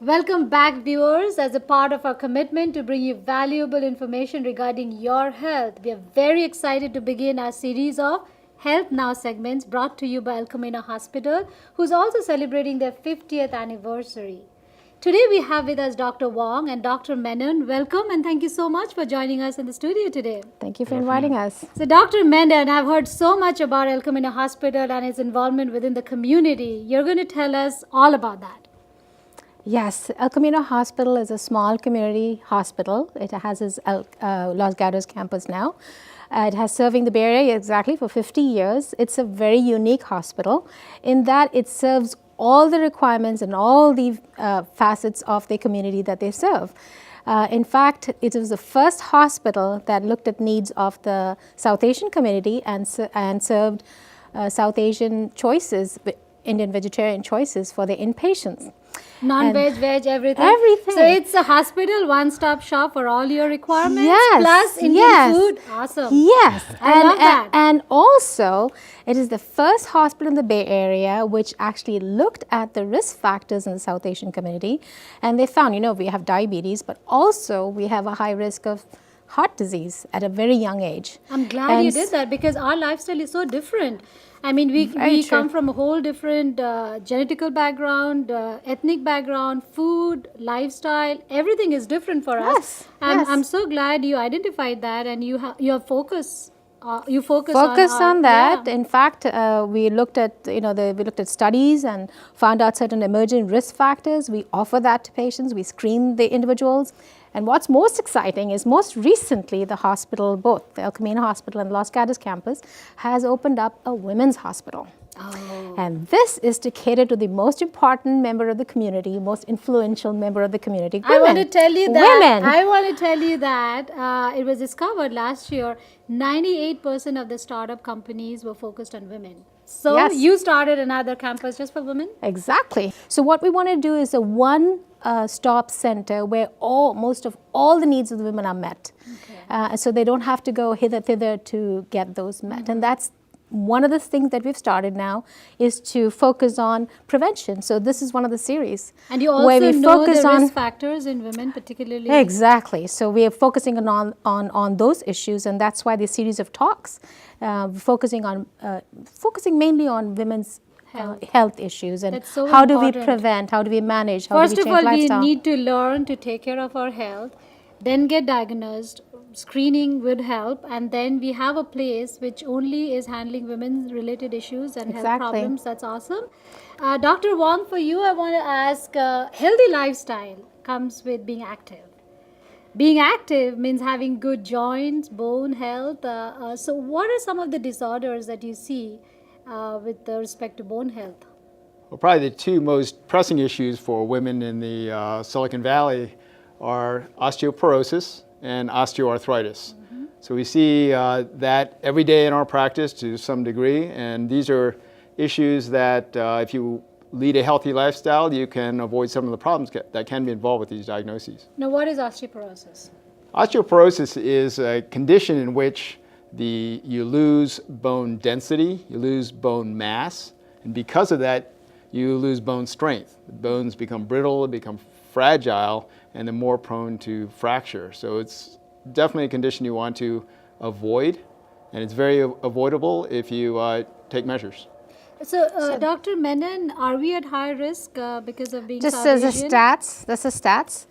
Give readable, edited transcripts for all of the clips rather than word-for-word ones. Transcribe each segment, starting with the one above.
Welcome back, viewers. As a part of our commitment to bring you valuable information regarding your health, we are very excited to begin our series of Health Now segments brought to you by El Camino Hospital, who's also celebrating their 50th anniversary. Today we have with us Dr. Wong and Dr. Menon. Welcome and thank you so much for joining us in the studio today. Thank you for inviting us. So Dr. Menon, I've heard so much about El Camino Hospital and its involvement within the community. You're going to tell us all about that. Yes, El Camino Hospital is a small community hospital. It has its Los Gatos campus now. It has serving the Bay Area exactly for 50 years. It's a very unique hospital in that it serves all the requirements and all the facets of the community that they serve. In fact, it was the first hospital that looked at needs of the South Asian community and served South Asian choices, Indian vegetarian choices for the inpatients. Non-veg, veg, everything. Everything. So it's a hospital, one-stop shop for all your requirements. Yes, plus Indian food. Awesome. Yes. I love that. And also, it is the first hospital in the Bay Area which actually looked at the risk factors in the South Asian community. And they found, we have diabetes, but also we have a high risk of heart disease at a very young age. I'm glad you did that because our lifestyle is so different. I mean, we come from a whole different genetical background, ethnic background, food, lifestyle. Everything is different for us. I'm so glad you identified that and you have focus. You focus on that. Yeah. In fact, we looked at we looked at studies and found out certain emerging risk factors. We offer that to patients. We screen the individuals. And what's most exciting is most recently the hospital, both the El Camino Hospital and Los Gatos campus, has opened up a women's hospital. Oh. And this is to cater to the most important member of the community, most influential member of the community, women. I want to tell you that. Women. I want to tell you that it was discovered last year, 98% of the startup companies were focused on women. So Yes. you started another campus just for women? Exactly. So what we want to do is a one-stop center where most of all the needs of the women are met. Okay. So they don't have to go hither to get those met. Mm-hmm. And that's one of the things that we've started now is to focus on prevention. So this is one of the series. And you also where we know focus the on risk factors in women particularly? Exactly. So we are focusing on those issues, and that's why the series of talks focusing mainly on women's health issues and That's so how do we important. prevent, how do we manage, how First do of we change all, lifestyle. we need to learn to take care of our health, then get diagnosed. Screening would help, and then we have a place which only is handling women's related issues and health Exactly. problems. That's awesome. Dr. Wong, for you, I want to ask, healthy lifestyle comes with being active. Being active means having good joints, bone health. So what are some of the disorders that you see with respect to bone health? Well, probably the two most pressing issues for women in the Silicon Valley are osteoporosis and osteoarthritis. Mm-hmm. So we see that every day in our practice to some degree, and these are issues that if you lead a healthy lifestyle, you can avoid some of the problems that can be involved with these diagnoses. Now, what is osteoporosis? Osteoporosis is a condition in which you lose bone density, you lose bone mass, and because of that, you lose bone strength. The bones become brittle, become fragile, and they're more prone to fracture. So it's definitely a condition you want to avoid, and it's very avoidable if you take measures. So, Dr. Menon, are we at high risk because of being Just South as Asian? the stats,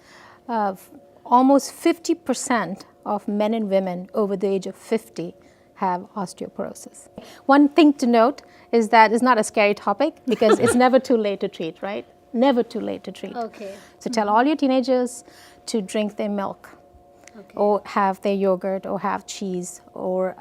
almost 50% of men and women over the age of 50 have osteoporosis. One thing to note is that it's not a scary topic because it's never too late to treat, right? Never too late to treat. Okay. So tell all your teenagers to drink their milk, Okay. or have their yogurt, or have cheese, or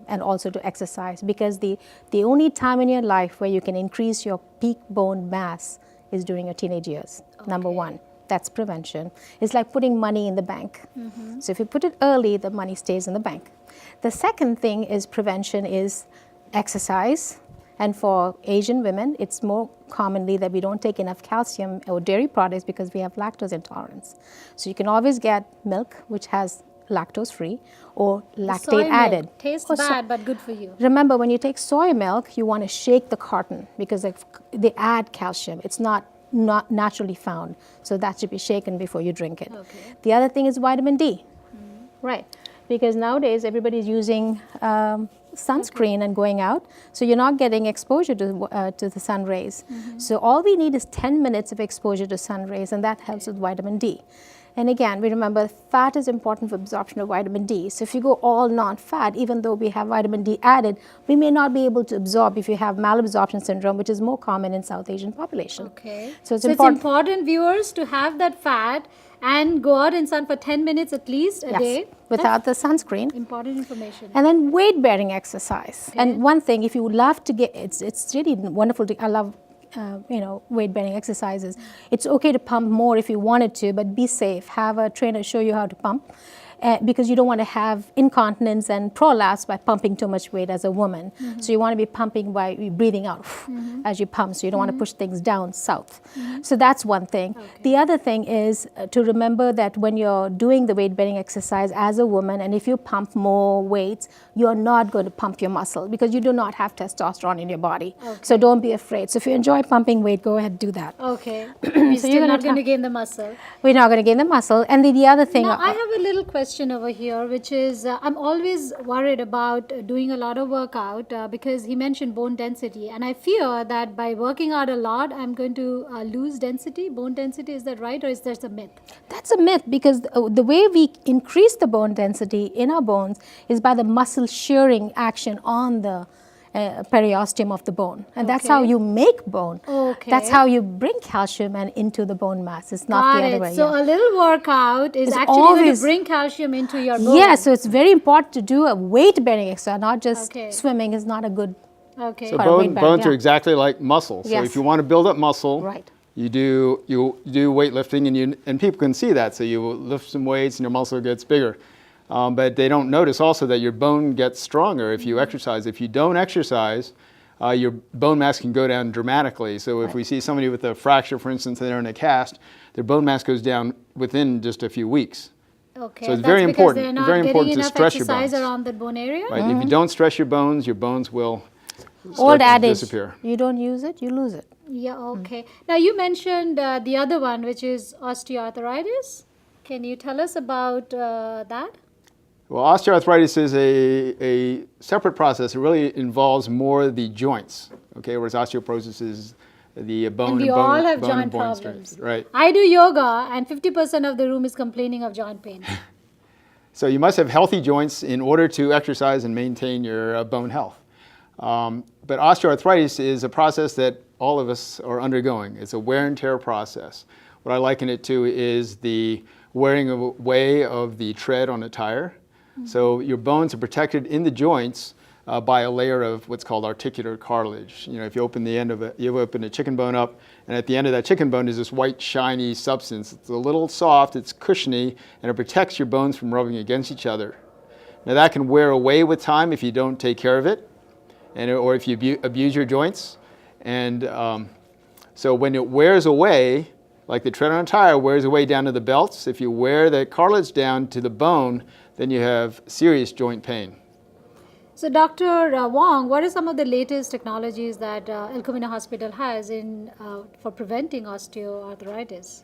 and also to exercise, because the only time in your life where you can increase your peak bone mass is during your teenage years. Number one, that's prevention. It's like putting money in the bank. Mm-hmm. So if you put it early, the money stays in the bank. The second thing is prevention is exercise. And for Asian women, it's more commonly that we don't take enough calcium or dairy products because we have lactose intolerance. So you can always get milk, which has lactose free, or lactate Soy added. milk tastes Or so- bad, but good for you. Remember, when you take soy milk, you want to shake the carton because they add calcium. It's not not naturally found. So that should be shaken before you drink it. Okay. The other thing is vitamin D. Right, because nowadays everybody's using sunscreen and going out, so you're not getting exposure to the sun rays. So all we need is 10 minutes of exposure to sun rays, and that helps with vitamin D. And again, we remember fat is important for absorption of vitamin D. So if you go all non-fat, even though we have vitamin D added, we may not be able to absorb if you have malabsorption syndrome, which is more common in South Asian population. Okay. So it's it's important. important, viewers, to have that fat and go out in sun for 10 minutes at least a Yes, day. without the sunscreen. Important information. And then weight bearing exercise. Okay. And one thing, if you love to get, it's really wonderful to, I love, weight bearing exercises. It's okay to pump more if you wanted to, but be safe. Have a trainer show you how to pump. Because you don't want to have incontinence and prolapse by pumping too much weight as a woman. So you want to be pumping by breathing out as you pump, so you don't want to push things down south. So that's one thing. The other thing is to remember that when you're doing the weight bearing exercise as a woman, and if you pump more weights, you're not going to pump your muscle because you do not have testosterone in your body. So don't be afraid. So if you enjoy pumping weight, go ahead and do that. Okay. We're So still you're not gonna going to gain the muscle. We're not going to gain the muscle. And the other thing. Now, I have a little question over here, which is I'm always worried about doing a lot of workout because he mentioned bone density, and I fear that by working out a lot, I'm going to lose density, bone density. Is that right, or is that a myth? That's a myth because the way we increase the bone density in our bones is by the muscle shearing action on the periosteum of the bone, and that's how Okay. you make bone. Okay. That's how you bring calcium and into the bone mass. It's not Got the other it. way. So yeah. a little workout is It's actually going to always- bring calcium into your bone. Yeah, so it's very important to do a weight bearing exercise, not just Okay. swimming is not a good. Okay. So Part of weight bearing, bones are yeah. exactly like muscle. So Yes. if you want to build up muscle, Right. you do weightlifting, and people can see that. So you lift some weights and your muscle gets bigger. But they don't notice also that your bone gets stronger if you exercise. If you don't exercise, your bone mass can go down dramatically. So if we see somebody with a fracture, for instance, and they're in a cast, their bone mass goes down within just a few weeks. Okay. So it's That's very because important. they're It's not very getting important to enough stress your exercise bones. around that bone area. Right? If you don't stress your bones will start Old to adage, disappear. you don't use it, you lose it. Yeah, okay. Now you mentioned the other one, which is osteoarthritis. Can you tell us about that? Well, osteoarthritis is a separate process. It really involves more the joints, okay, whereas osteoporosis is the bone And we and bone, all have bone and joint bone problems. strength. Right. I do yoga, and 50% of the room is complaining of joint pain. So you must have healthy joints in order to exercise and maintain your bone health. But osteoarthritis is a process that all of us are undergoing. It's a wear and tear process. What I liken it to is the wearing away of the tread on a tire. So your bones are protected in the joints by a layer of what's called articular cartilage. You know, if you open the end of it, you open a chicken bone up, and at the end of that chicken bone is this white, shiny substance. It's a little soft, it's cushiony, and it protects your bones from rubbing against each other. Now that can wear away with time if you don't take care of it, or if you abuse your joints. And so when it wears away, like the tread on a tire wears away down to the belts, if you wear the cartilage down to the bone, then you have serious joint pain. So, Dr. Wong, what are some of the latest technologies that El Camino Hospital has for preventing osteoarthritis?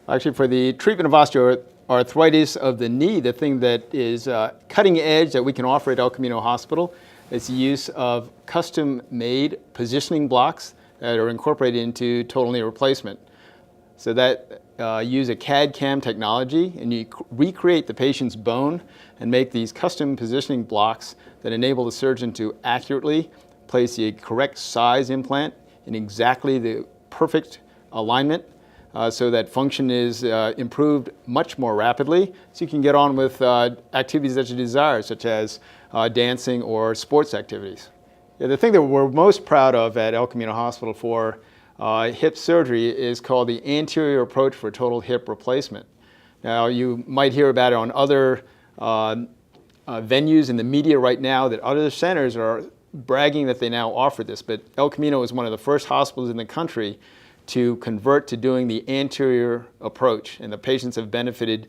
Actually, for the treatment of osteoarthritis of the knee, the thing that is cutting edge that we can offer at El Camino Hospital is the use of custom-made positioning blocks that are incorporated into total knee replacement. So that use a CAD/CAM technology, and you recreate the patient's bone and make these custom positioning blocks that enable the surgeon to accurately place the correct size implant in exactly the perfect alignment so that function is improved much more rapidly, so you can get on with activities that you desire, such as dancing or sports activities. Yeah, the thing that we're most proud of at El Camino Hospital for hip surgery is called the anterior approach for total hip replacement. Now, you might hear about it on other venues in the media right now, that other centers are bragging that they now offer this, but El Camino is one of the first hospitals in the country to convert to doing the anterior approach, and the patients have benefited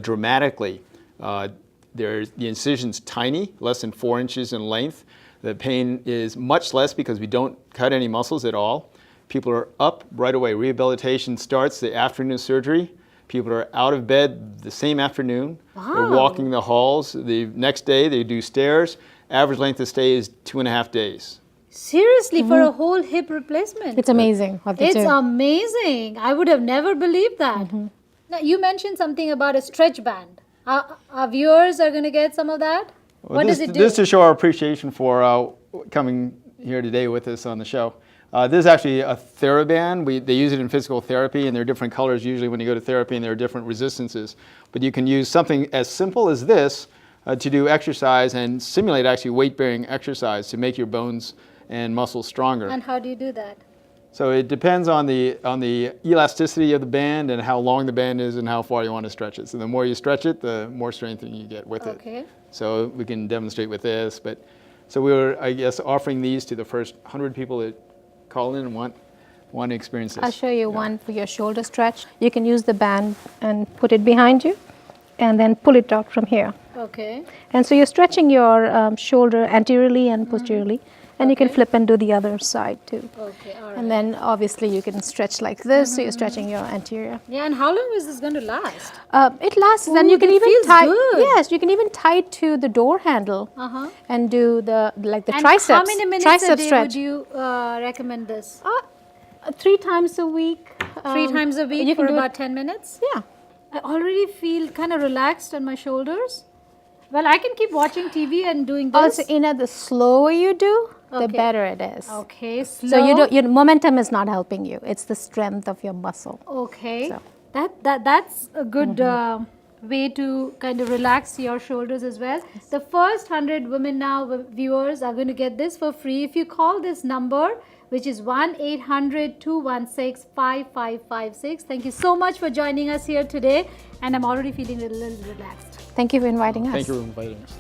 dramatically. The incision's tiny, less than 4 inches in length. The pain is much less because we don't cut any muscles at all. People are up right away. Rehabilitation starts the afternoon surgery. People are out of bed the same afternoon. They're walking the halls. The next day they do stairs. Average length of stay is 2.5 days. Seriously, for a whole hip replacement? It's amazing what they It's do. amazing. I would have never believed that. Now, you mentioned something about a stretch band. Our viewers are going to get some of that. Well, What this, does it do? This to show our appreciation for coming here today with us on the show. This is actually a TheraBand. They use it in physical therapy, and there are different colors usually when you go to therapy, and there are different resistances. But you can use something as simple as this to do exercise and simulate actually weight-bearing exercise to make your bones and muscles stronger. And how do you do that? So it depends on the elasticity of the band and how long the band is and how far you want to stretch it. So the more you stretch it, the more strengthening you get with it. Okay. So we can demonstrate with this. But so we were, I guess, offering these to the first 100 people that call in and want to experience this. I'll show you one for your shoulder stretch. You can use the band and put it behind you and then pull it out from here. Okay. And so you're stretching your shoulder anteriorly and posteriorly, and you can Okay. flip and do the other side too. Okay, all right. And then obviously you can stretch like this, so you're stretching your anterior. Yeah, and how long is this going to last? It lasts, and Ooh, you can that even feels tie. good. Yes, you can even tie it to the door handle Uh-huh. and do the And triceps. how many minutes tricep a day stretch. would you recommend this? 3 times a week. 3 times a week you for can do about it. 10 minutes? Yeah. I already feel kind of relaxed on my shoulders. Well, I can keep watching TV and doing this. Also, the slower you do, the Okay. better it is. Okay, slow. So your momentum is not helping you. It's the strength of your muscle. Okay, So. that's a good way to kind of relax your shoulders as well. The first 100 women now viewers are going to get this for free if you call this number, which is 1-800-216-5556. Thank you so much for joining us here today, and I'm already feeling a little relaxed. Thank you for inviting us. Thank you for inviting us.